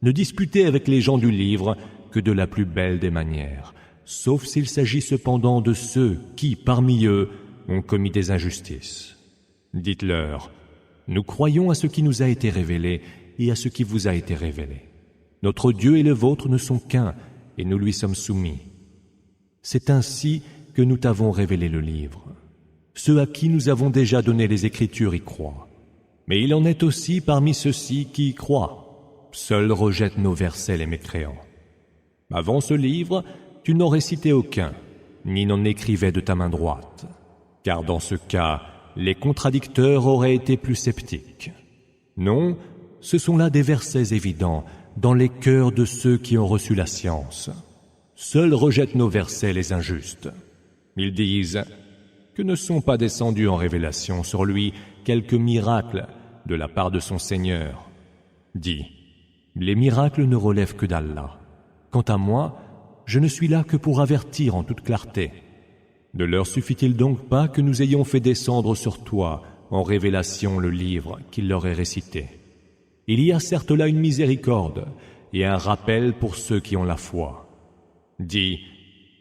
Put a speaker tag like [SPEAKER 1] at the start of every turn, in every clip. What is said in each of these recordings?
[SPEAKER 1] Ne disputez avec les gens du livre que de la plus belle des manières, sauf s'il s'agit cependant de ceux qui, parmi eux, ont commis des injustices. Dites-leur, nous croyons à ce qui nous a été révélé et à ce qui vous a été révélé. Notre Dieu et le vôtre ne sont qu'un, et nous lui sommes soumis. C'est ainsi que nous t'avons révélé le livre. Ceux à qui nous avons déjà donné les Écritures y croient. Mais il en est aussi parmi ceux-ci qui y croient. Seuls rejettent nos versets les mécréants. Avant ce livre, tu n'en récitais aucun, ni n'en écrivais de ta main droite. Car dans ce cas, les contradicteurs auraient été plus sceptiques. Non, ce sont là des versets évidents dans les cœurs de ceux qui ont reçu la science. Seuls rejettent nos versets les injustes. Ils disent que ne sont pas descendus en révélation sur lui quelques miracles de la part de son Seigneur. Dis, les miracles ne relèvent que d'Allah. Quant à moi, je ne suis là que pour avertir en toute clarté. Ne leur suffit-il donc pas que nous ayons fait descendre sur toi en révélation le livre qu'il leur est récité? Il y a certes là une miséricorde et un rappel pour ceux qui ont la foi. Dis,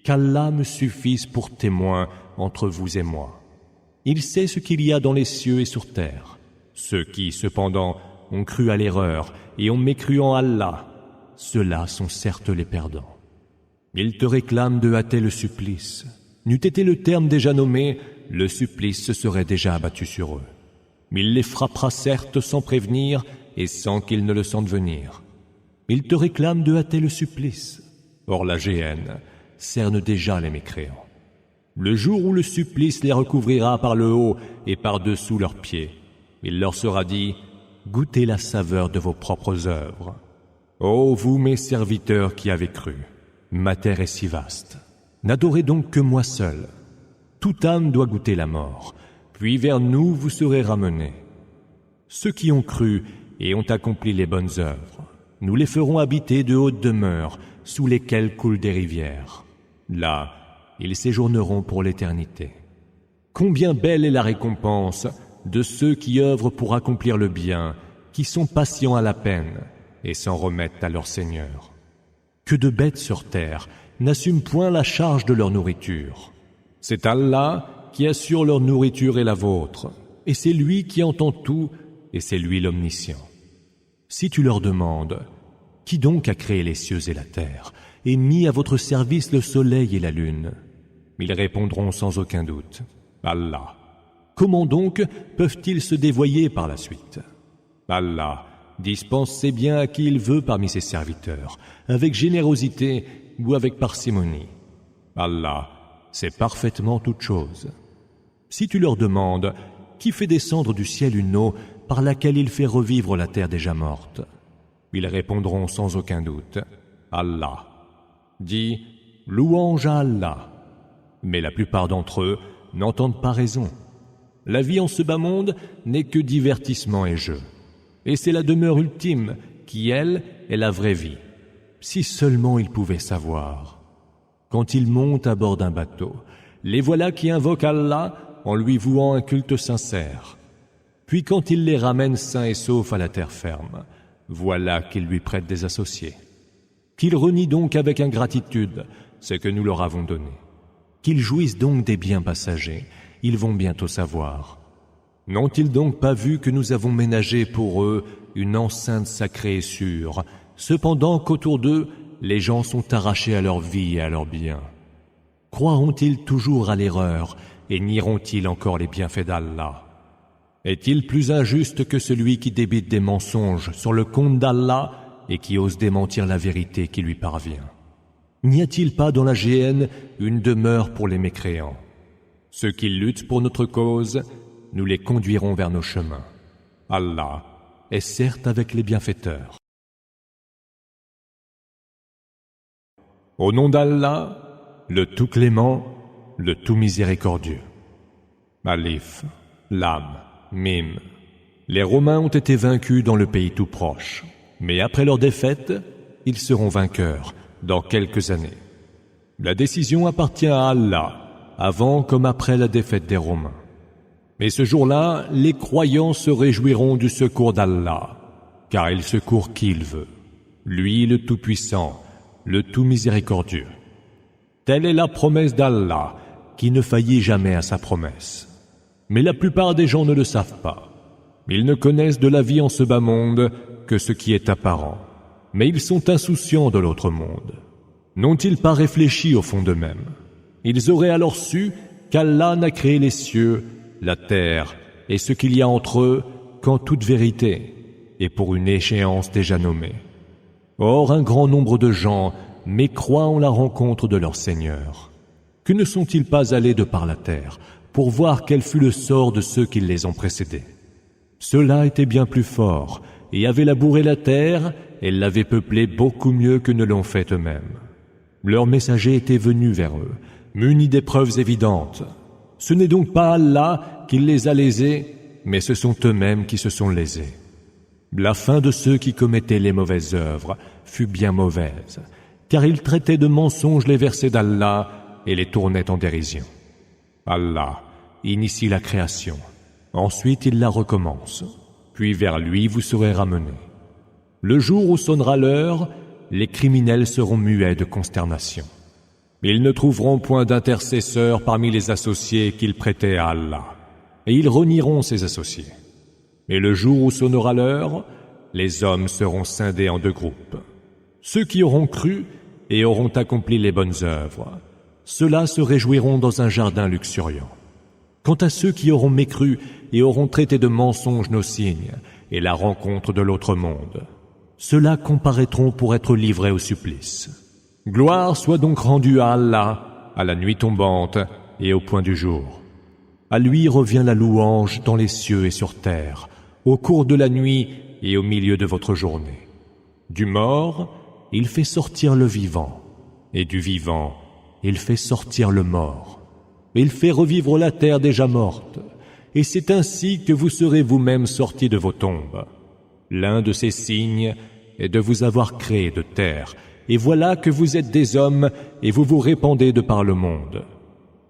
[SPEAKER 1] qu'Allah me suffise pour témoin entre vous et moi. Il sait ce qu'il y a dans les cieux et sur terre. Ceux qui, cependant, ont cru à l'erreur et ont mécru en Allah, ceux-là sont certes les perdants. Ils te réclament de hâter le supplice. N'eût été le terme déjà nommé, le supplice se serait déjà abattu sur eux. Il les frappera certes sans prévenir et sans qu'ils ne le sentent venir. Ils te réclament de hâter le supplice. Or la géhenne cerne déjà les mécréants. Le jour où le supplice les recouvrira par le haut et par-dessous leurs pieds, il leur sera dit « Goûtez la saveur de vos propres œuvres. Ô vous mes serviteurs qui avez cru, ma terre est si vaste. N'adorez donc que moi seul. Toute âme doit goûter la mort, puis vers nous vous serez ramenés. Ceux qui ont cru et ont accompli les bonnes œuvres, nous les ferons habiter de hautes demeures sous lesquelles coulent des rivières. Là, ils séjourneront pour l'éternité. Combien belle est la récompense de ceux qui œuvrent pour accomplir le bien, qui sont patients à la peine et s'en remettent à leur Seigneur. Que de bêtes sur terre n'assument point la charge de leur nourriture. C'est Allah qui assure leur nourriture et la vôtre, et c'est lui qui entend tout, et c'est lui l'omniscient. Si tu leur demandes, qui donc a créé les cieux et la terre, et mis à votre service le soleil et la lune? Ils répondront sans aucun doute, Allah. Comment donc peuvent-ils se dévoyer par la suite? Allah dispense ses biens à qui il veut parmi ses serviteurs, avec générosité ou avec parcimonie. Allah sait parfaitement toutes choses. Si tu leur demandes, qui fait descendre du ciel une eau par laquelle il fait revivre la terre déjà morte? Ils répondront sans aucun doute, Allah. Dis, louange à Allah. Mais la plupart d'entre eux n'entendent pas raison. La vie en ce bas monde n'est que divertissement et jeu. Et c'est la demeure ultime qui, elle, est la vraie vie. Si seulement ils pouvaient savoir. Quand ils montent à bord d'un bateau, les voilà qui invoquent Allah en lui vouant un culte sincère. Puis quand il les ramène sains et saufs à la terre ferme, voilà qu'ils lui prêtent des associés. Qu'ils renient donc avec ingratitude ce que nous leur avons donné. Qu'ils jouissent donc des biens passagers, ils vont bientôt savoir. N'ont-ils donc pas vu que nous avons ménagé pour eux une enceinte sacrée et sûre, cependant qu'autour d'eux, les gens sont arrachés à leur vie et à leurs biens? Croiront-ils toujours à l'erreur et nieront-ils encore les bienfaits d'Allah? Est-il plus injuste que celui qui débite des mensonges sur le compte d'Allah et qui ose démentir la vérité qui lui parvient? N'y a-t-il pas dans la géhenne une demeure pour les mécréants? Ceux qui luttent pour notre cause, nous les conduirons vers nos chemins. Allah est certes avec les bienfaiteurs. Au nom d'Allah, le tout clément, le tout miséricordieux. Alif, Lam, Mim. Les Romains ont été vaincus dans le pays tout proche, mais après leur défaite, ils seront vainqueurs dans quelques années. La décision appartient à Allah, avant comme après la défaite des Romains. Mais ce jour-là, les croyants se réjouiront du secours d'Allah, car il secourt qui il veut. lui le Tout-Puissant, le Tout Miséricordieux. Telle est la promesse d'Allah, qui ne faillit jamais à sa promesse. Mais la plupart des gens ne le savent pas. Ils ne connaissent de la vie en ce bas monde que ce qui est apparent, mais ils sont insouciants de l'autre monde. N'ont-ils pas réfléchi au fond d'eux-mêmes? Ils auraient alors su qu'Allah n'a créé les cieux, la terre et ce qu'il y a entre eux qu'en toute vérité et pour une échéance déjà nommée. Or, un grand nombre de gens mécroient en la rencontre de leur Seigneur. Que ne sont-ils pas allés de par la terre pour voir quel fut le sort de ceux qui les ont précédés? Ceux-là étaient bien plus forts et avaient labouré la terre et l'avaient peuplée beaucoup mieux que ne l'ont fait eux-mêmes. Leur messager était venu vers eux, muni des preuves évidentes. Ce n'est donc pas Allah qui les a lésés, mais ce sont eux-mêmes qui se sont lésés. La fin de ceux qui commettaient les mauvaises œuvres fut bien mauvaise, car ils traitaient de mensonges les versets d'Allah et les tournaient en dérision. Allah initie la création, ensuite il la recommence, puis vers lui vous serez ramenés. Le jour où sonnera l'heure, les criminels seront muets de consternation. Ils ne trouveront point d'intercesseurs parmi les associés qu'ils prêtaient à Allah, et ils renieront ses associés. Et le jour où sonnera l'heure, les hommes seront scindés en 2 groupes. Ceux qui auront cru et auront accompli les bonnes œuvres, ceux-là se réjouiront dans un jardin luxuriant. Quant à ceux qui auront mécru et auront traité de mensonges nos signes et la rencontre de l'autre monde, ceux-là comparaîtront pour être livrés au supplice. Gloire soit donc rendue à Allah, à la nuit tombante et au point du jour. À lui revient la louange dans les cieux et sur terre, au cours de la nuit et au milieu de votre journée. Du mort, il fait sortir le vivant, et du vivant, il fait sortir le mort. Il fait revivre la terre déjà morte, et c'est ainsi que vous serez vous-même sortis de vos tombes. L'un de ces signes est de vous avoir créé de terre, et voilà que vous êtes des hommes et vous vous répandez de par le monde.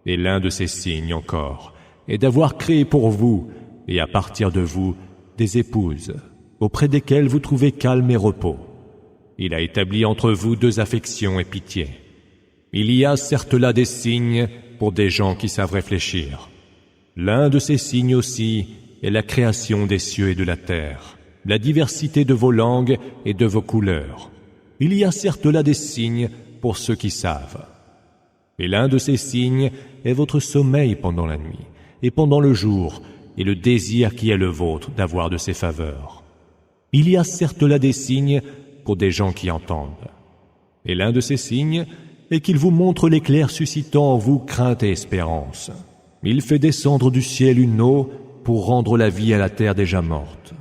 [SPEAKER 1] Et l'un de ces signes encore est d'avoir créé pour vous, et à partir de vous, des épouses, auprès desquelles vous trouvez calme et repos. Il a établi entre vous 2 affections et pitié. Il y a certes là des signes pour des gens qui savent réfléchir. L'un de ces signes aussi est la création des cieux et de la terre, la diversité de vos langues et de vos couleurs. Il y a certes là des signes pour ceux qui savent. Et l'un de ces signes est votre sommeil pendant la nuit et pendant le jour, et le désir qui est le vôtre d'avoir de ses faveurs. Il y a certes là des signes pour des gens qui entendent. Et l'un de ces signes est qu'il vous montre l'éclair suscitant en vous crainte et espérance. Il fait descendre du ciel une eau pour rendre la vie à la terre déjà morte.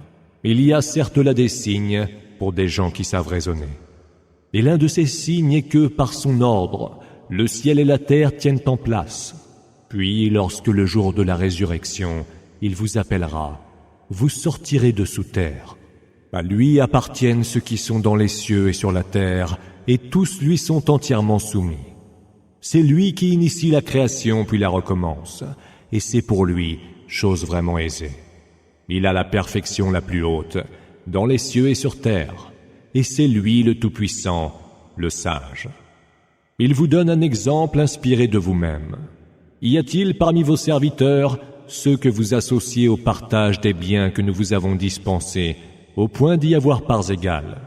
[SPEAKER 1] Il y a certes là des signes pour des gens qui savent raisonner. Et l'un de ces signes est que, par son ordre, le ciel et la terre tiennent en place. Puis, lorsque le jour de la résurrection, il vous appellera, vous sortirez de sous terre. À lui appartiennent ceux qui sont dans les cieux et sur la terre, et tous lui sont entièrement soumis. C'est lui qui initie la création puis la recommence, et c'est pour lui chose vraiment aisée. Il a la perfection la plus haute, dans les cieux et sur terre, et c'est lui le Tout-Puissant, le Sage. Il vous donne un exemple inspiré de vous-même. Y a-t-il parmi vos serviteurs ceux que vous associez au partage des biens que nous vous avons dispensés, au point d'y avoir parts égales?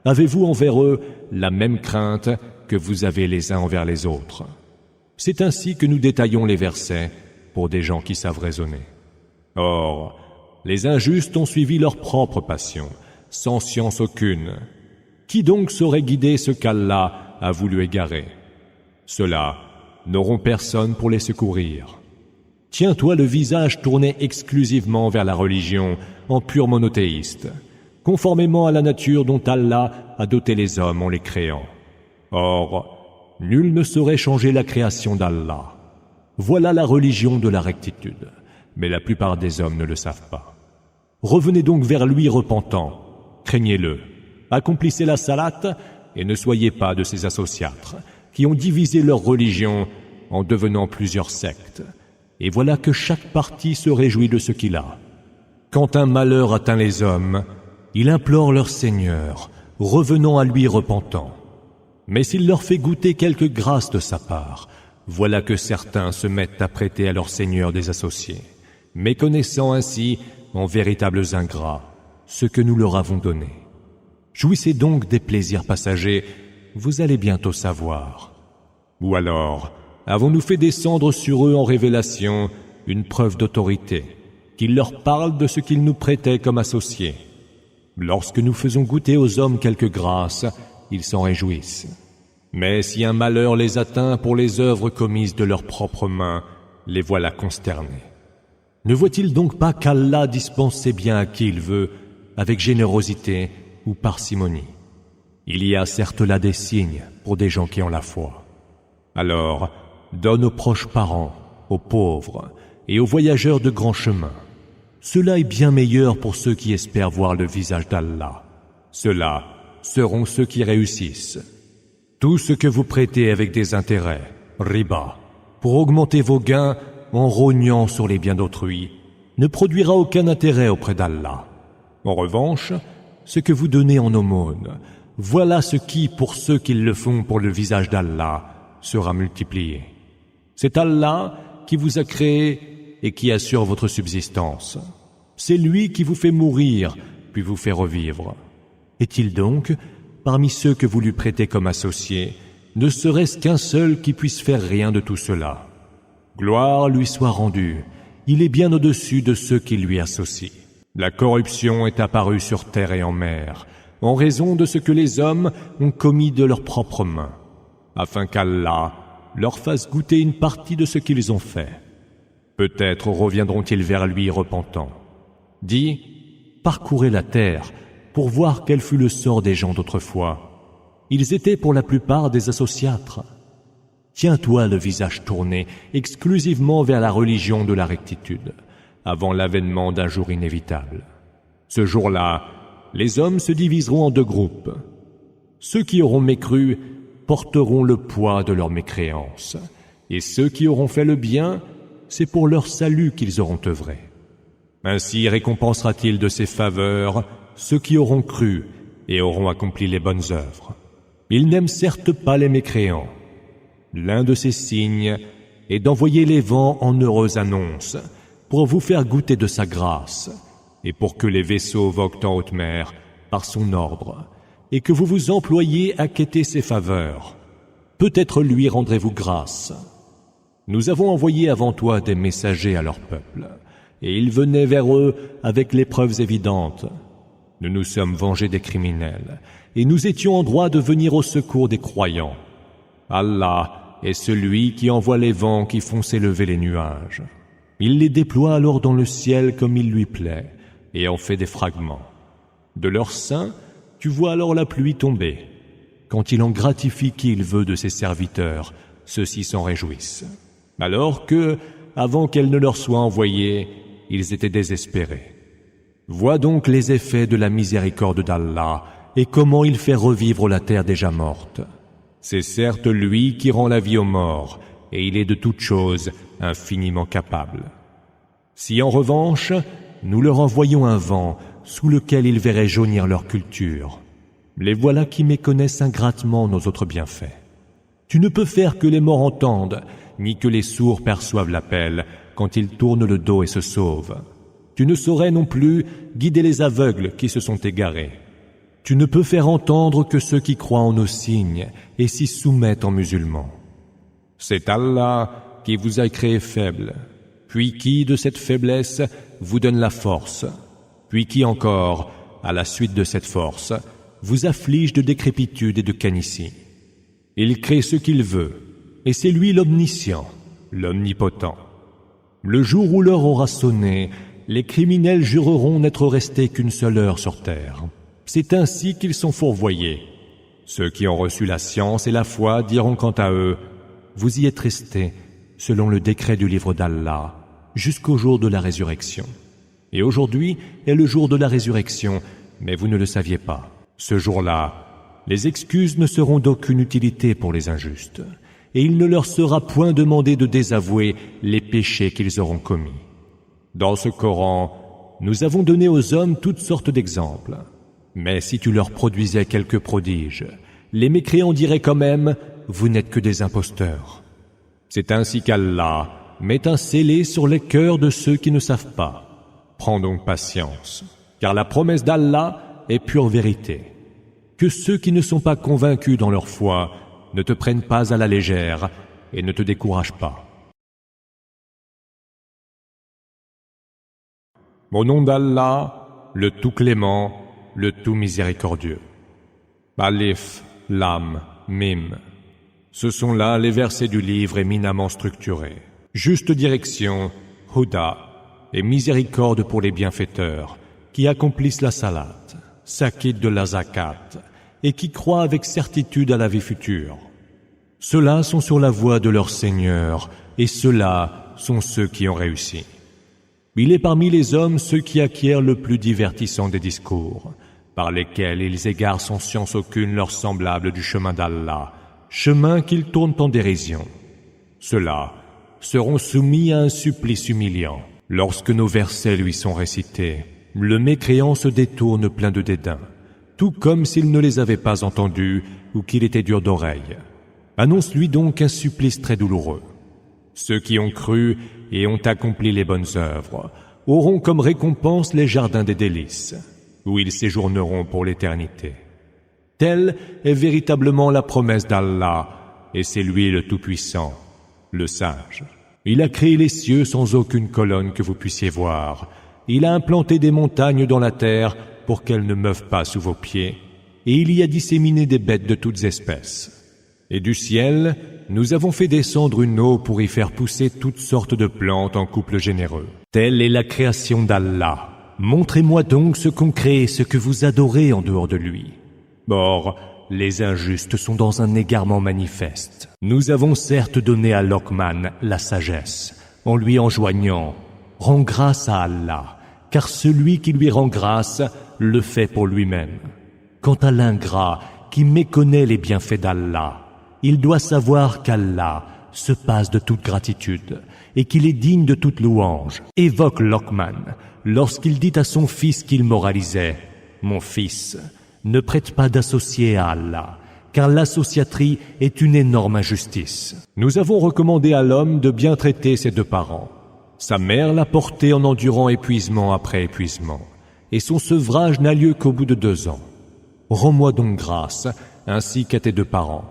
[SPEAKER 1] Avez-vous envers eux la même crainte que vous avez les uns envers les autres? C'est ainsi que nous détaillons les versets pour des gens qui savent raisonner. Or, les injustes ont suivi leur propre passion, sans science aucune. Qui donc saurait guider ce qu'Allah a voulu égarer? Ceux-là n'auront personne pour les secourir. Tiens-toi le visage tourné exclusivement vers la religion en pur monothéiste, conformément à la nature dont Allah a doté les hommes en les créant. Or, nul ne saurait changer la création d'Allah. Voilà la religion de la rectitude, mais la plupart des hommes ne le savent pas. Revenez donc vers lui repentants, craignez-le, accomplissez la salate et ne soyez pas de ces associatres qui ont divisé leur religion en devenant plusieurs sectes. Et voilà que chaque parti se réjouit de ce qu'il a. Quand un malheur atteint les hommes, ils implorent leur Seigneur, revenant à lui repentants. Mais s'il leur fait goûter quelque grâce de sa part, voilà que certains se mettent à prêter à leur Seigneur des associés, méconnaissant ainsi, en véritables ingrats, ce que nous leur avons donné. Jouissez donc des plaisirs passagers, vous allez bientôt savoir. Ou alors, avons-nous fait descendre sur eux en révélation une preuve d'autorité, qu'ils leur parlent de ce qu'ils nous prêtaient comme associés. Lorsque nous faisons goûter aux hommes quelque grâce, ils s'en réjouissent. Mais si un malheur les atteint pour les œuvres commises de leurs propres mains, les voilà consternés. Ne voit-il donc pas qu'Allah dispense ses biens à qui il veut, avec générosité ou parcimonie? Il y a certes là des signes pour des gens qui ont la foi. Alors, donne aux proches parents, aux pauvres et aux voyageurs de grands chemins. Cela est bien meilleur pour ceux qui espèrent voir le visage d'Allah. Ceux-là seront ceux qui réussissent. Tout ce que vous prêtez avec des intérêts, riba, pour augmenter vos gains en rognant sur les biens d'autrui, ne produira aucun intérêt auprès d'Allah. En revanche, ce que vous donnez en aumône, voilà ce qui, pour ceux qui le font pour le visage d'Allah, sera multiplié. C'est Allah qui vous a créé et qui assure votre subsistance. C'est lui qui vous fait mourir, puis vous fait revivre. Est-il donc, parmi ceux que vous lui prêtez comme associés, ne serait-ce qu'un seul qui puisse faire rien de tout cela? Gloire lui soit rendue, il est bien au-dessus de ceux qui lui associent. La corruption est apparue sur terre et en mer, en raison de ce que les hommes ont commis de leurs propres mains, afin qu'Allah leur fasse goûter une partie de ce qu'ils ont fait. Peut-être reviendront-ils vers lui repentants. Dis, parcourez la terre pour voir quel fut le sort des gens d'autrefois. Ils étaient pour la plupart des associâtres. Tiens-toi le visage tourné exclusivement vers la religion de la rectitude, avant l'avènement d'un jour inévitable. Ce jour-là, les hommes se diviseront en deux groupes. Ceux qui auront mécru porteront le poids de leur mécréance, et ceux qui auront fait le bien, c'est pour leur salut qu'ils auront œuvré. Ainsi récompensera-t-il de ses faveurs ceux qui auront cru et auront accompli les bonnes œuvres. Il n'aime certes pas les mécréants. L'un de ses signes est d'envoyer les vents en heureuses annonces pour vous faire goûter de sa grâce et pour que les vaisseaux voguent en haute mer par son ordre et que vous vous employiez à quêter ses faveurs. Peut-être lui rendrez-vous grâce. Nous avons envoyé avant toi des messagers à leur peuple, et ils venaient vers eux avec les preuves évidentes. Nous nous sommes vengés des criminels, et nous étions en droit de venir au secours des croyants. Allah est celui qui envoie les vents qui font s'élever les nuages. Il les déploie alors dans le ciel comme il lui plaît, et en fait des fragments. De leur sein, tu vois alors la pluie tomber. Quand il en gratifie qui il veut de ses serviteurs, ceux-ci s'en réjouissent. Alors que, avant qu'elle ne leur soit envoyée, ils étaient désespérés. Vois donc les effets de la miséricorde d'Allah et comment il fait revivre la terre déjà morte. C'est certes lui qui rend la vie aux morts, et il est de toutes choses infiniment capable. Si en revanche, nous leur envoyons un vent sous lequel ils verraient jaunir leur culture, les voilà qui méconnaissent ingratement nos autres bienfaits. Tu ne peux faire que les morts entendent, ni que les sourds perçoivent l'appel quand ils tournent le dos et se sauvent. Tu ne saurais non plus guider les aveugles qui se sont égarés. Tu ne peux faire entendre que ceux qui croient en nos signes et s'y soumettent en musulmans. C'est Allah qui vous a créé faible, puis qui, de cette faiblesse, vous donne la force, puis qui encore, à la suite de cette force, vous afflige de décrépitude et de canicie. Il crée ce qu'il veut, et c'est lui l'omniscient, l'omnipotent. Le jour où l'heure aura sonné, les criminels jureront n'être restés qu'une seule heure sur terre. C'est ainsi qu'ils sont fourvoyés. Ceux qui ont reçu la science et la foi diront quant à eux, vous y êtes restés, selon le décret du livre d'Allah, jusqu'au jour de la résurrection. Et aujourd'hui est le jour de la résurrection, mais vous ne le saviez pas. Ce jour-là, les excuses ne seront d'aucune utilité pour les injustes, et il ne leur sera point demandé de désavouer les péchés qu'ils auront commis. Dans ce Coran, nous avons donné aux hommes toutes sortes d'exemples. Mais si tu leur produisais quelques prodiges, les mécréants diraient quand même « Vous n'êtes que des imposteurs ». C'est ainsi qu'Allah met un scellé sur les cœurs de ceux qui ne savent pas. Prends donc patience, car la promesse d'Allah est pure vérité. Que ceux qui ne sont pas convaincus dans leur foi ne te prennent pas à la légère et ne te découragent pas. Au nom d'Allah, le tout clément, le tout miséricordieux. Alif, Lam, Mim. Ce sont là les versets du livre éminemment structurés. Juste direction, Huda, et miséricorde pour les bienfaiteurs, qui accomplissent la salat, s'acquittent de la zakat, et qui croient avec certitude à la vie future. Ceux-là sont sur la voie de leur Seigneur, et ceux-là sont ceux qui ont réussi. Il est parmi les hommes ceux qui acquièrent le plus divertissant des discours, par lesquels ils égarent sans science aucune leurs semblables du chemin d'Allah, chemin qu'ils tournent en dérision. Ceux-là seront soumis à un supplice humiliant. Lorsque nos versets lui sont récités, le mécréant se détourne plein de dédain, tout comme s'il ne les avait pas entendus ou qu'il était dur d'oreille. Annonce-lui donc un supplice très douloureux. Ceux qui ont cru et ont accompli les bonnes œuvres auront comme récompense les jardins des délices, où ils séjourneront pour l'éternité. Telle est véritablement la promesse d'Allah, et c'est lui le Tout-Puissant, le Sage. Il a créé les cieux sans aucune colonne que vous puissiez voir. Il a implanté des montagnes dans la terre pour qu'elles ne meuvent pas sous vos pieds, et il y a disséminé des bêtes de toutes espèces. Et du ciel, nous avons fait descendre une eau pour y faire pousser toutes sortes de plantes en couples généreux. Telle est la création d'Allah. Montrez-moi donc ce qu'on crée et ce que vous adorez en dehors de lui. Or, les injustes sont dans un égarement manifeste. Nous avons certes donné à Luqman la sagesse, en lui enjoignant « Rends grâce à Allah, car celui qui lui rend grâce le fait pour lui-même. Quant à l'ingrat qui méconnaît les bienfaits d'Allah, il doit savoir qu'Allah se passe de toute gratitude et qu'il est digne de toute louange. » Évoque Luqman lorsqu'il dit à son fils qu'il moralisait « Mon fils, ne prête pas d'associé à Allah, car l'associaterie est une énorme injustice. » Nous avons recommandé à l'homme de bien traiter ses deux parents. Sa mère l'a porté en endurant épuisement après épuisement, et son sevrage n'a lieu qu'au bout de 2 ans. Rends-moi donc grâce, ainsi qu'à tes deux parents.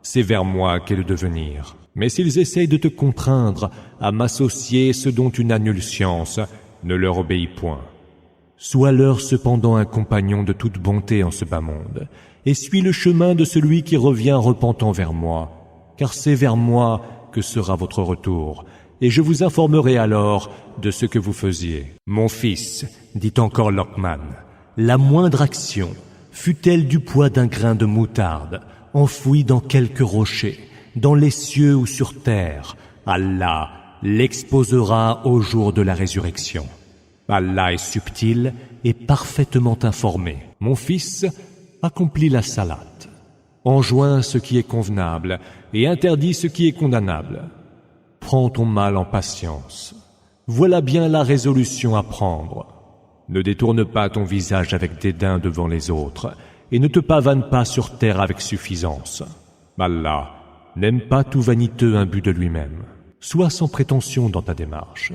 [SPEAKER 1] C'est vers moi qu'est le devenir. Mais s'ils essayent de te contraindre à m'associer ce dont tu n'as nulle science, ne leur obéis point. Sois-leur cependant un compagnon de toute bonté en ce bas monde, et suis le chemin de celui qui revient repentant vers moi, car c'est vers moi que sera votre retour, et je vous informerai alors de ce que vous faisiez. Mon fils, dit encore Luqman, la moindre action, fût-elle du poids d'un grain de moutarde, enfoui dans quelque rocher, dans les cieux ou sur terre, Allah l'exposera au jour de la résurrection. Allah est subtil et parfaitement informé. Mon fils, accomplis la salat, enjoins ce qui est convenable et interdis ce qui est condamnable. Prends ton mal en patience. Voilà bien la résolution à prendre. Ne détourne pas ton visage avec dédain devant les autres et ne te pavane pas sur terre avec suffisance. Allah n'aime pas tout vaniteux imbu de lui-même. Sois sans prétention dans ta démarche.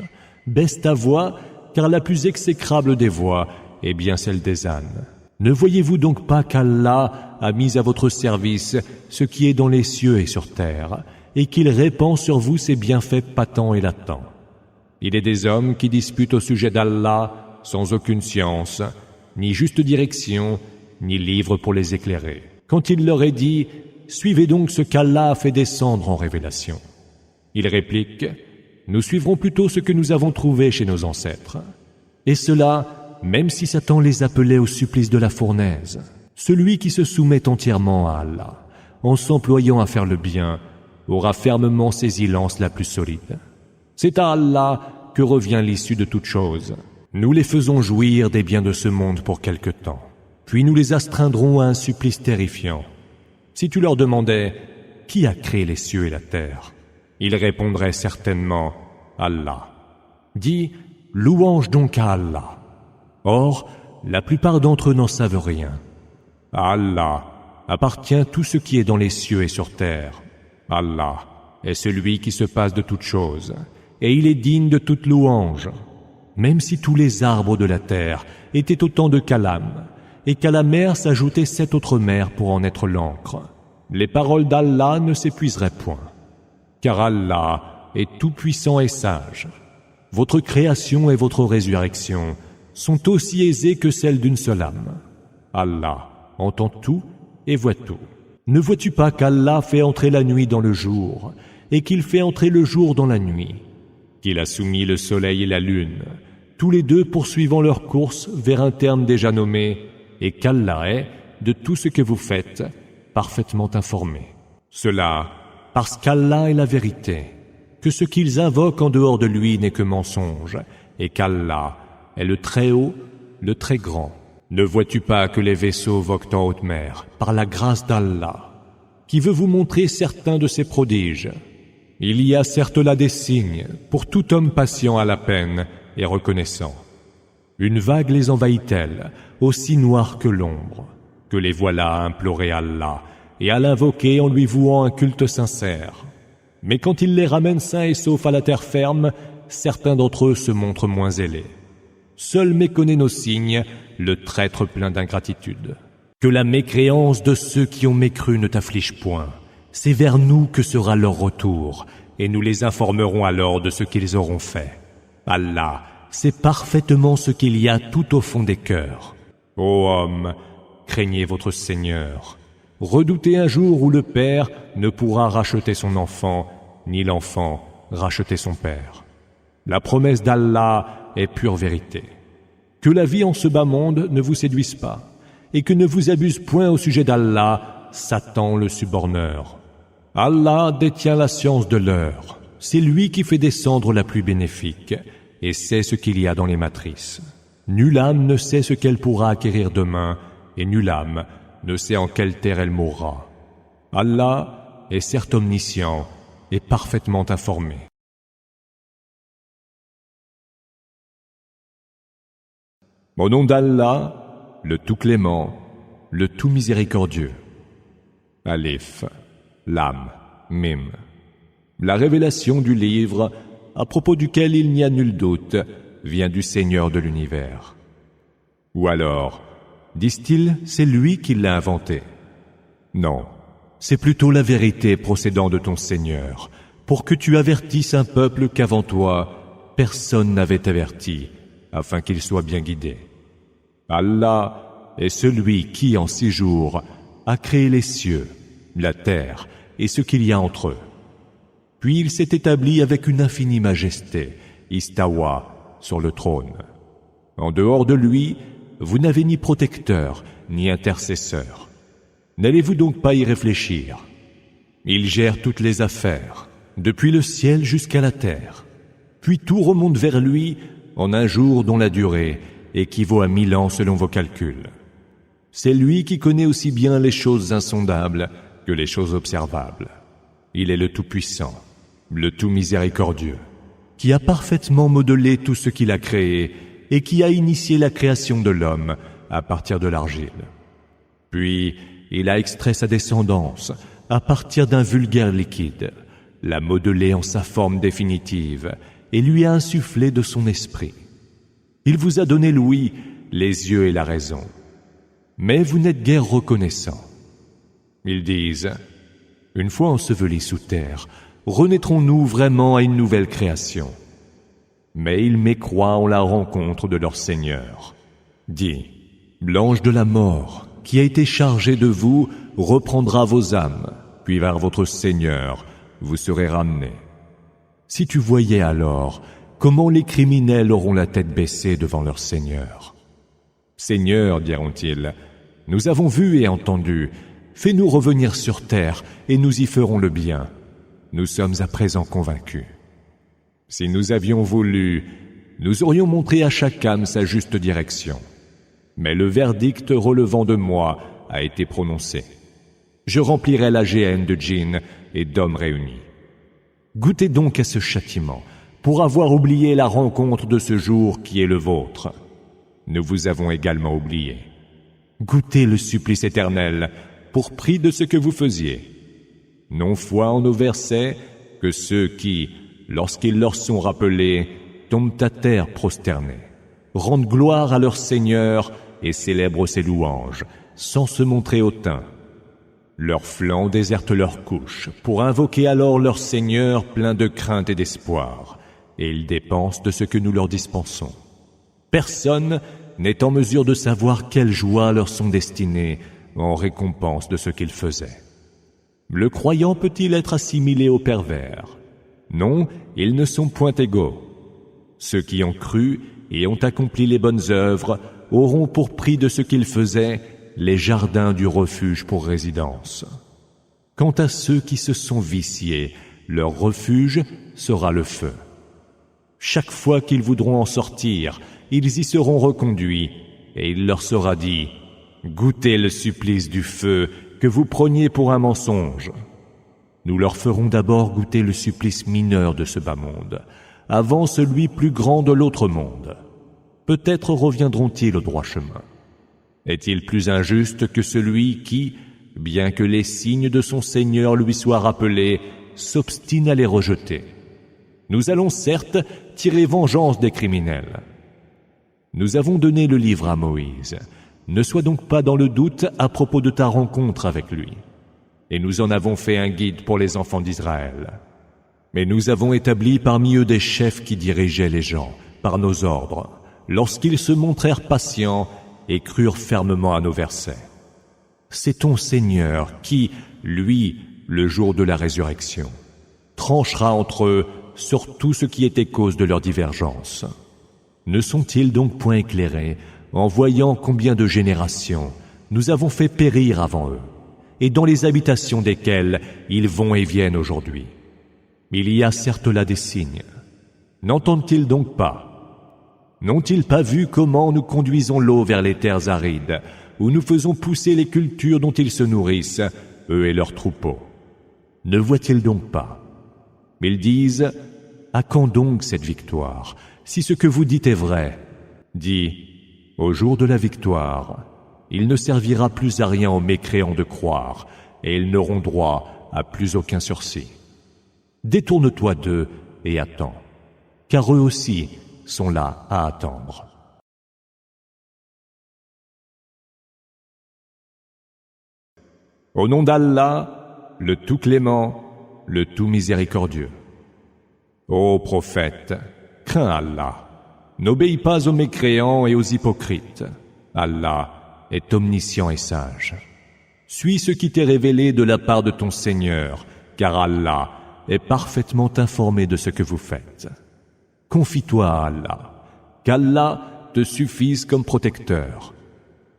[SPEAKER 1] Baisse ta voix, car la plus exécrable des voix est bien celle des ânes. Ne voyez-vous donc pas qu'Allah a mis à votre service ce qui est dans les cieux et sur terre, et qu'il répand sur vous ses bienfaits patents et latents? Il est des hommes qui disputent au sujet d'Allah sans aucune science, ni juste direction, ni livre pour les éclairer. Quand il leur est dit « Suivez donc ce qu'Allah a fait descendre en révélation », ils répliquent « Nous suivrons plutôt ce que nous avons trouvé chez nos ancêtres. » Et cela, même si Satan les appelait au supplice de la fournaise. Celui qui se soumet entièrement à Allah, en s'employant à faire le bien, aura fermement saisi l'anse la plus solide. C'est à Allah que revient l'issue de toute chose. Nous les faisons jouir des biens de ce monde pour quelque temps, puis nous les astreindrons à un supplice terrifiant. Si tu leur demandais « Qui a créé les cieux et la terre ?» Ils répondraient certainement « Allah ». Dis « Louange donc à Allah ». Or, la plupart d'entre eux n'en savent rien. À Allah appartient tout ce qui est dans les cieux et sur terre. Allah est celui qui se passe de toutes choses, et il est digne de toute louange. Même si tous les arbres de la terre étaient autant de calames, et qu'à la mer s'ajoutaient 7 autres mers pour en être l'encre, les paroles d'Allah ne s'épuiseraient point. Car Allah est tout-puissant et sage. Votre création et votre résurrection sont aussi aisées que celles d'une seule âme. Allah entend tout et voit tout. Ne vois-tu pas qu'Allah fait entrer la nuit dans le jour et qu'il fait entrer le jour dans la nuit, qu'il a soumis le soleil et la lune, tous les deux poursuivant leur course vers un terme déjà nommé, et qu'Allah est, de tout ce que vous faites, parfaitement informé. Cela, parce qu'Allah est la vérité, que ce qu'ils invoquent en dehors de lui n'est que mensonge, et qu'Allah est le Très-Haut, le Très-Grand. Ne vois-tu pas que les vaisseaux voguent en haute mer, par la grâce d'Allah, qui veut vous montrer certains de ses prodiges? Il y a certes là des signes, pour tout homme patient à la peine et reconnaissant. Une vague les envahit-elle, aussi noire que l'ombre, que les voilà à implorer Allah et à l'invoquer en lui vouant un culte sincère. Mais quand il les ramène sains et saufs à la terre ferme, certains d'entre eux se montrent moins zélés. Seul méconnaît nos signes le traître plein d'ingratitude. Que la mécréance de ceux qui ont mécru ne t'afflige point. C'est vers nous que sera leur retour, et nous les informerons alors de ce qu'ils auront fait. Allah sait parfaitement ce qu'il y a tout au fond des cœurs. Ô homme, craignez votre Seigneur. Redoutez un jour où le père ne pourra racheter son enfant, ni l'enfant racheter son père. La promesse d'Allah est pure vérité. Que la vie en ce bas monde ne vous séduise pas, et que ne vous abuse point au sujet d'Allah, Satan le suborneur. Allah détient la science de l'heure. C'est lui qui fait descendre la pluie bénéfique, et sait ce qu'il y a dans les matrices. Nulle âme ne sait ce qu'elle pourra acquérir demain, et nulle âme ne sait en quelle terre elle mourra. Allah est certes omniscient et parfaitement informé. Au nom d'Allah, le tout clément, le tout miséricordieux. Alif, Lam, Mim. La révélation du livre, à propos duquel il n'y a nul doute, vient du Seigneur de l'univers. Ou alors, disent-ils, c'est lui qui l'a inventé? Non, c'est plutôt la vérité procédant de ton Seigneur, pour que tu avertisses un peuple qu'avant toi, personne n'avait averti, afin qu'il soit bien guidé. Allah est celui qui, en 6 jours, a créé les cieux, la terre et ce qu'il y a entre eux. Puis il s'est établi avec une infinie majesté, istawa, sur le trône. En dehors de lui, vous n'avez ni protecteur, ni intercesseur. N'allez-vous donc pas y réfléchir? Il gère toutes les affaires, depuis le ciel jusqu'à la terre. Puis tout remonte vers lui en un jour dont la durée équivaut à 1000 ans selon vos calculs. C'est lui qui connaît aussi bien les choses insondables que les choses observables. Il est le Tout-Puissant, le Tout-Miséricordieux, qui a parfaitement modelé tout ce qu'il a créé et qui a initié la création de l'homme à partir de l'argile. Puis, il a extrait sa descendance à partir d'un vulgaire liquide, l'a modelé en sa forme définitive et lui a insufflé de son esprit. Il vous a donné l'ouïe, les yeux et la raison. Mais vous n'êtes guère reconnaissants. Ils disent, une fois ensevelis sous terre, renaîtrons-nous vraiment à une nouvelle création? Mais ils mécroient en la rencontre de leur Seigneur. Dis, l'ange de la mort, qui a été chargé de vous, reprendra vos âmes, puis vers votre Seigneur, vous serez ramenés. Si tu voyais alors comment les criminels auront la tête baissée devant leur Seigneur. Seigneur, diront-ils, nous avons vu et entendu, fais-nous revenir sur terre et nous y ferons le bien. Nous sommes à présent convaincus. Si nous avions voulu, nous aurions montré à chaque âme sa juste direction. Mais le verdict relevant de moi a été prononcé. Je remplirai la géhenne de djinns et d'hommes réunis. Goûtez donc à ce châtiment, pour avoir oublié la rencontre de ce jour qui est le vôtre. nous vous avons également oublié. Goûtez le supplice éternel pour prix de ce que vous faisiez. Non foi en nos versets que ceux qui, lorsqu'ils leur sont rappelés, tombent à terre prosternés, rendent gloire à leur Seigneur et célèbrent ses louanges, sans se montrer hautains. Leurs flancs désertent leurs couches, pour invoquer alors leur Seigneur plein de crainte et d'espoir, et ils dépensent de ce que nous leur dispensons. Personne n'est en mesure de savoir quelles joies leur sont destinées en récompense de ce qu'ils faisaient. Le croyant peut-il être assimilé au pervers? Non, ils ne sont point égaux. Ceux qui ont cru et ont accompli les bonnes œuvres auront pour prix de ce qu'ils faisaient les jardins du refuge pour résidence. Quant à ceux qui se sont viciés, leur refuge sera le feu. Chaque fois qu'ils voudront en sortir, ils y seront reconduits, et il leur sera dit: goûtez le supplice du feu que vous preniez pour un mensonge. Nous leur ferons d'abord goûter le supplice mineur de ce bas monde, avant celui plus grand de l'autre monde. Peut-être reviendront-ils au droit chemin. Est-il plus injuste que celui qui, bien que les signes de son Seigneur lui soient rappelés, s'obstine à les rejeter? Nous allons certes tirer vengeance des criminels. Nous avons donné le livre à Moïse. Ne sois donc pas dans le doute à propos de ta rencontre avec lui. Et nous en avons fait un guide pour les enfants d'Israël. Mais nous avons établi parmi eux des chefs qui dirigeaient les gens, par nos ordres, lorsqu'ils se montrèrent patients et crurent fermement à nos versets. C'est ton Seigneur qui, lui, le jour de la résurrection, tranchera entre eux sur tout ce qui était cause de leur divergence. Ne sont-ils donc point éclairés en voyant combien de générations nous avons fait périr avant eux, et dans les habitations desquelles ils vont et viennent aujourd'hui? Il y a certes là des signes. N'entendent-ils donc pas? N'ont-ils pas vu comment nous conduisons l'eau vers les terres arides, où nous faisons pousser les cultures dont ils se nourrissent, eux et leurs troupeaux? Ne voient-ils donc pas? Ils disent: à quand donc cette victoire, si ce que vous dites est vrai? Dis: au jour de la victoire, il ne servira plus à rien aux mécréants de croire, et ils n'auront droit à plus aucun sursis. Détourne-toi d'eux et attends, car eux aussi sont là à attendre. Au nom d'Allah, le tout clément, le tout miséricordieux. Ô prophète, crains Allah. N'obéis pas aux mécréants et aux hypocrites. Allah est omniscient et sage. Suis ce qui t'est révélé de la part de ton Seigneur, car Allah est parfaitement informé de ce que vous faites. Confie-toi à Allah, qu'Allah te suffise comme protecteur.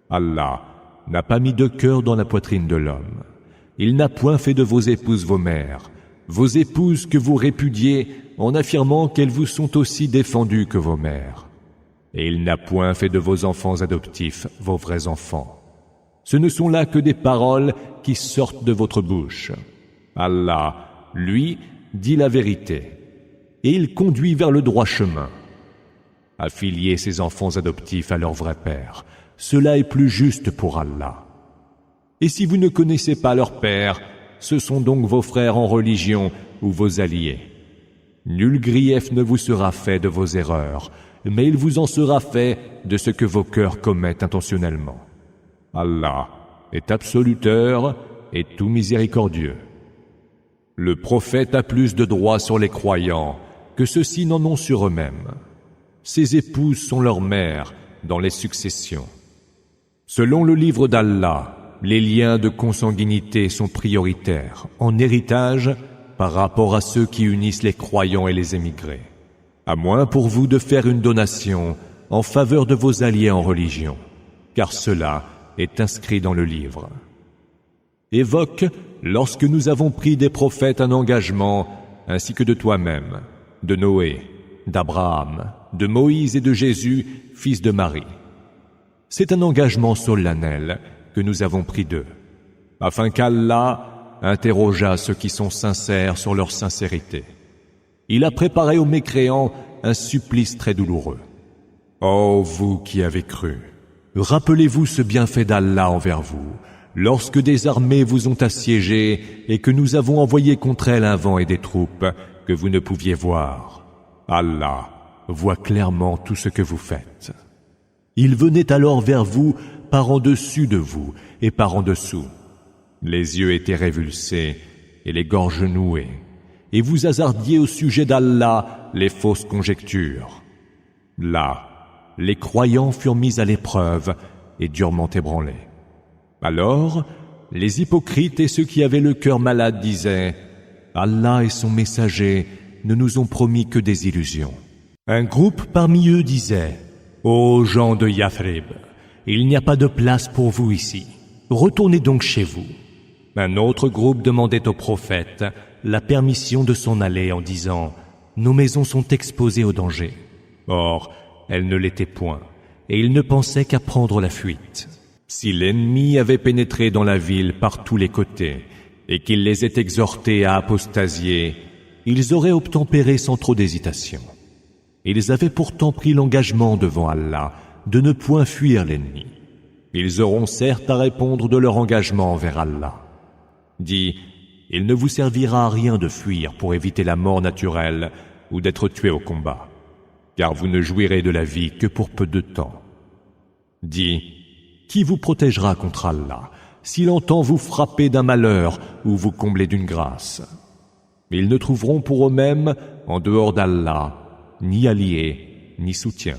[SPEAKER 1] Allah n'a pas mis de cœur dans la poitrine de l'homme. Il n'a point fait de vos épouses vos mères, vos épouses que vous répudiez en affirmant qu'elles vous sont aussi défendues que vos mères. Et il n'a point fait de vos enfants adoptifs vos vrais enfants. Ce ne sont là que des paroles qui sortent de votre bouche. Allah, lui, dit la vérité, et il conduit vers le droit chemin. Affiliez ces enfants adoptifs à leur vrai père, cela est plus juste pour Allah. Et si vous ne connaissez pas leur père, ce sont donc vos frères en religion ou vos alliés. Nul grief ne vous sera fait de vos erreurs, mais il vous en sera fait de ce que vos cœurs commettent intentionnellement. Allah est absoluteur et tout miséricordieux. Le prophète a plus de droits sur les croyants que ceux-ci n'en ont sur eux-mêmes. Ses épouses sont leurs mères dans les successions. Selon le livre d'Allah, les liens de consanguinité sont prioritaires en héritage par rapport à ceux qui unissent les croyants et les émigrés, à moins pour vous de faire une donation en faveur de vos alliés en religion, car cela est inscrit dans le livre. Évoque lorsque nous avons pris des prophètes un engagement, ainsi que de toi-même, de Noé, d'Abraham, de Moïse et de Jésus, fils de Marie. C'est un engagement solennel que nous avons pris d'eux, afin qu'Allah interrogeât ceux qui sont sincères sur leur sincérité. Il a préparé aux mécréants un supplice très douloureux. Ô vous qui avez cru, rappelez-vous ce bienfait d'Allah envers vous, lorsque des armées vous ont assiégés et que nous avons envoyé contre elles un vent et des troupes que vous ne pouviez voir. Allah voit clairement tout ce que vous faites. Ils venaient alors vers vous par en dessus de vous et par en dessous. Les yeux étaient révulsés et les gorges nouées, et vous hasardiez au sujet d'Allah les fausses conjectures. Là, les croyants furent mis à l'épreuve et durement ébranlés. Alors, les hypocrites et ceux qui avaient le cœur malade disaient « Allah et son messager ne nous ont promis que des illusions. » Un groupe parmi eux disait « Ô gens de Yathrib, il n'y a pas de place pour vous ici. Retournez donc chez vous. » Un autre groupe demandait au prophète la permission de s'en aller en disant « Nos maisons sont exposées au danger. » Or, elles ne l'étaient point, et ils ne pensaient qu'à prendre la fuite. Si l'ennemi avait pénétré dans la ville par tous les côtés, et qu'il les ait exhortés à apostasier, ils auraient obtempéré sans trop d'hésitation. Ils avaient pourtant pris l'engagement devant Allah de ne point fuir l'ennemi. Ils auront certes à répondre de leur engagement envers Allah. Dis, il ne vous servira à rien de fuir pour éviter la mort naturelle ou d'être tué au combat, car vous ne jouirez de la vie que pour peu de temps. Dis, qui vous protégera contre Allah s'il entend vous frapper d'un malheur ou vous combler d'une grâce? Ils ne trouveront pour eux-mêmes, en dehors d'Allah, ni alliés, ni soutien.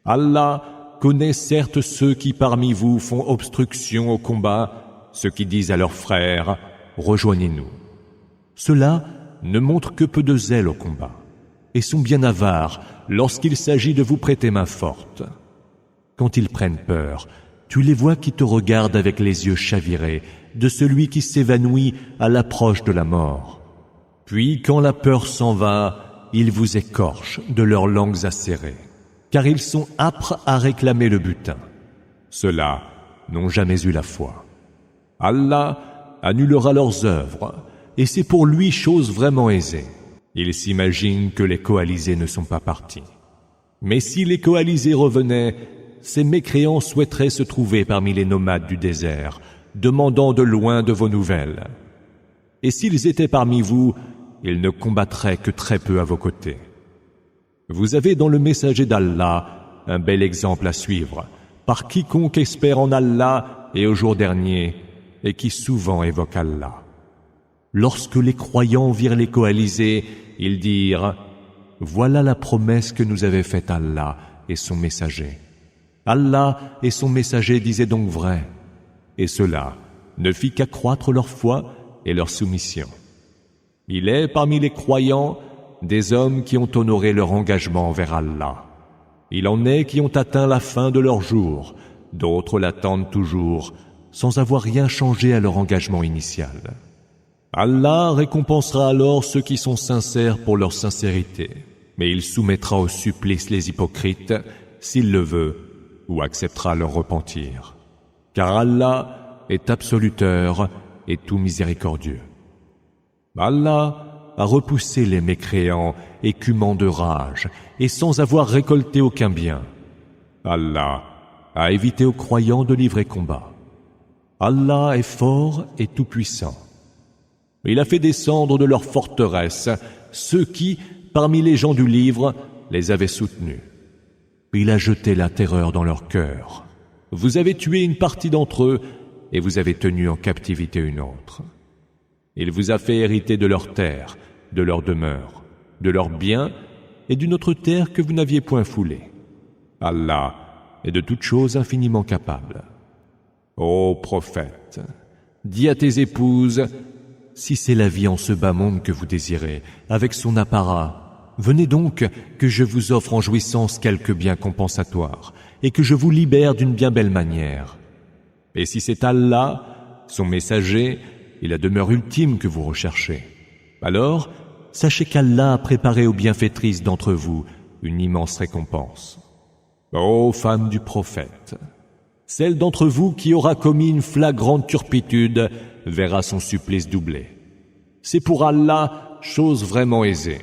[SPEAKER 1] Allah connaît certes ceux qui parmi vous font obstruction au combat, ceux qui disent à leurs frères « Rejoignez-nous ». Ceux-là ne montrent que peu de zèle au combat et sont bien avares lorsqu'il s'agit de vous prêter main forte. Quand ils prennent peur, tu les vois qui te regardent avec les yeux chavirés de celui qui s'évanouit à l'approche de la mort. Puis quand la peur s'en va, ils vous écorchent de leurs langues acérées, car ils sont âpres à réclamer le butin. Ceux-là n'ont jamais eu la foi. Allah annulera leurs œuvres, et c'est pour lui chose vraiment aisée. Ils s'imaginent que les coalisés ne sont pas partis. Mais si les coalisés revenaient, ces mécréants souhaiteraient se trouver parmi les nomades du désert, demandant de loin de vos nouvelles. Et s'ils étaient parmi vous, ils ne combattraient que très peu à vos côtés. Vous avez dans le messager d'Allah un bel exemple à suivre, par quiconque espère en Allah et au jour dernier, et qui souvent évoque Allah. Lorsque les croyants virent les coalisés, ils dirent « Voilà la promesse que nous avait faite Allah et son messager. » Allah et son messager disaient donc vrai, et cela ne fit qu'accroître leur foi et leur soumission. Il est parmi les croyants des hommes qui ont honoré leur engagement envers Allah. Il en est qui ont atteint la fin de leur jour, d'autres l'attendent toujours, sans avoir rien changé à leur engagement initial. Allah récompensera alors ceux qui sont sincères pour leur sincérité, mais il soumettra au supplice les hypocrites, s'il le veut, ou acceptera leur repentir. Car Allah est absoluteur et tout miséricordieux. Allah a repoussé les mécréants, écumants de rage, et sans avoir récolté aucun bien. Allah a évité aux croyants de livrer combat. Allah est fort et tout-puissant. Il a fait descendre de leurs forteresses ceux qui, parmi les gens du livre, les avaient soutenus. Il a jeté la terreur dans leur cœur. Vous avez tué une partie d'entre eux et vous avez tenu en captivité une autre. Il vous a fait hériter de leur terre, de leur demeure, de leurs biens et d'une autre terre que vous n'aviez point foulée. Allah est de toutes choses infiniment capable. Ô prophète, dis à tes épouses, si c'est la vie en ce bas monde que vous désirez, avec son apparat, venez donc que je vous offre en jouissance quelques biens compensatoires et que je vous libère d'une bien belle manière. Et si c'est Allah, son messager, et la demeure ultime que vous recherchez, alors sachez qu'Allah a préparé aux bienfaitrices d'entre vous une immense récompense. Ô femmes du prophète, celle d'entre vous qui aura commis une flagrante turpitude verra son supplice doublé. C'est pour Allah chose vraiment aisée.